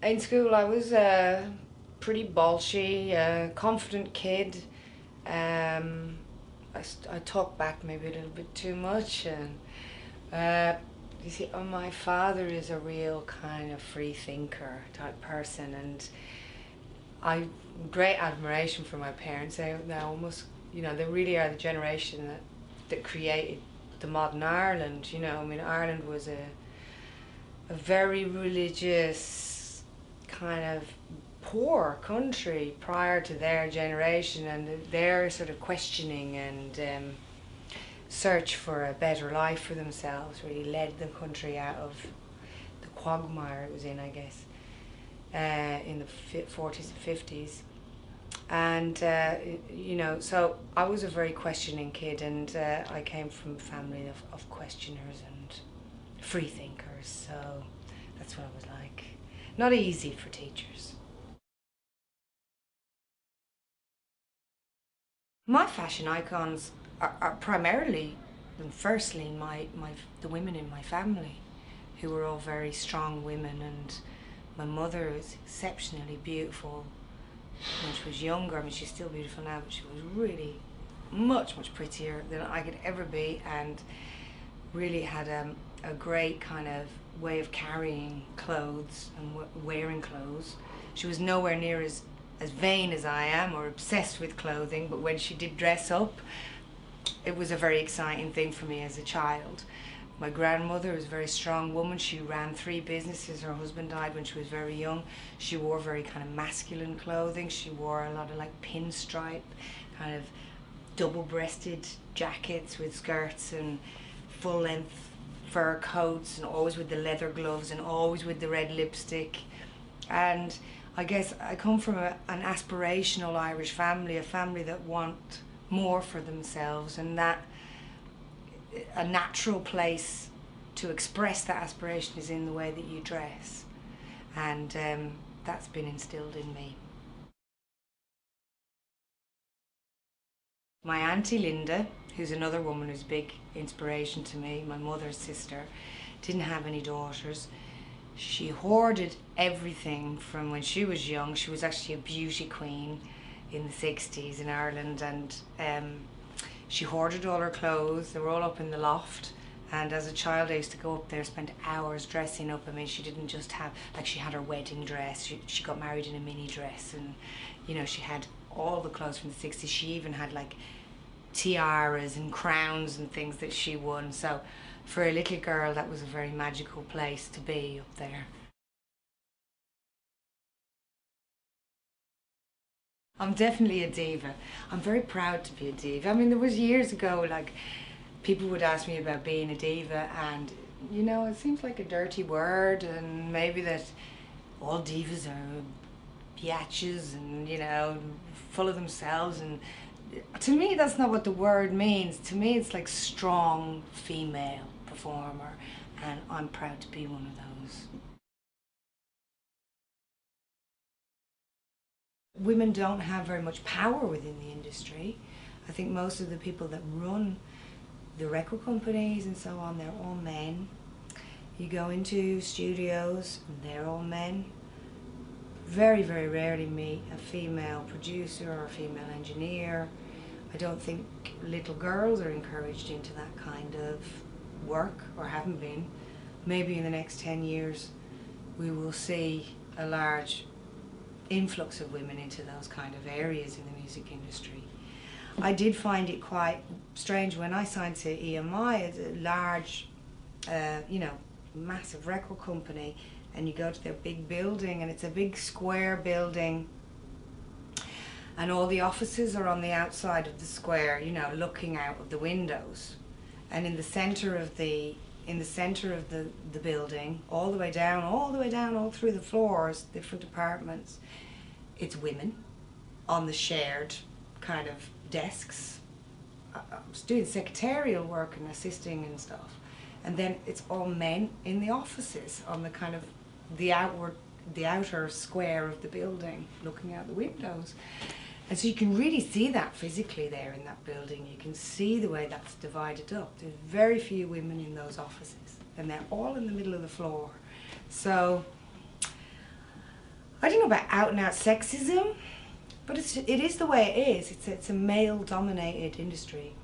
In school, I was a pretty bolshy, confident kid. Um, I talk back maybe a little bit too much, and you see, my father is a real kind of free thinker type person, and I great admiration for my parents. They almost, they really are the generation that created the modern Ireland. I mean, Ireland was a very religious kind of poor country prior to their generation, and their sort of questioning and search for a better life for themselves really led the country out of the quagmire it was in, I guess, in the 40s and 50s. And so I was a very questioning kid, and I came from a family of questioners and free thinkers, so that's what I was like. Not easy for teachers. My fashion icons are primarily and firstly the women in my family, who were all very strong women, and my mother was exceptionally beautiful when she was younger. I mean, she's still beautiful now, but she was really much prettier than I could ever be, and really had a great kind of way of carrying clothes and wearing clothes. She was nowhere near as vain as I am or obsessed with clothing, but when she did dress up, it was a very exciting thing for me as a child. My grandmother was a very strong woman. She ran 3 businesses. Her husband died when she was very young. She wore very kind of masculine clothing. She wore a lot of like pinstripe, kind of double-breasted jackets with skirts and full-length fur coats, and always with the leather gloves and always with the red lipstick. And I guess I come from an aspirational Irish family, a family that want more for themselves, and that a natural place to express that aspiration is in the way that you dress, and that's been instilled in me. My auntie Linda, who's another woman who's a big inspiration to me, my mother's sister, didn't have any daughters. She hoarded everything from when she was young. She was actually a beauty queen in the 60s in Ireland, and she hoarded all her clothes. They were all up in the loft, and as a child I used to go up there, spend hours dressing up. I mean, she didn't just have, like, she had her wedding dress, she got married in a mini dress, and she had all the clothes from the 60s. She even had like tiaras and crowns and things that she won. So for a little girl, that was a very magical place to be up there. I'm definitely a diva. I'm very proud to be a diva. I mean, there was years ago, like, people would ask me about being a diva, and it seems like a dirty word, and maybe that all divas are biatches and full of themselves, and to me that's not what the word means. To me it's like strong female performer, and I'm proud to be one of those. Women don't have very much power within the industry. I think most of the people that run the record companies and so on, they're all men. You go into studios and they're all men. Very rarely meet a female producer or a female engineer. I don't think little girls are encouraged into that kind of work, or haven't been. Maybe in the next 10 years we will see a large influx of women into those kind of areas in the music industry. I did find it quite strange when I signed to EMI. It's a large, massive record company, and you go to their big building, and it's a big square building, and all the offices are on the outside of the square, looking out of the windows. And in the center of the building, all the way down, all through the floors, different apartments, it's women on the shared kind of desks. I was doing secretarial work and assisting and stuff. And then it's all men in the offices on the kind of the outer square of the building, looking out the windows. And so you can really see that physically there in that building. You can see the way that's divided up. There's very few women in those offices, and they're all in the middle of the floor. So I don't know about out and out sexism, but it is the way it is. It's a male dominated industry.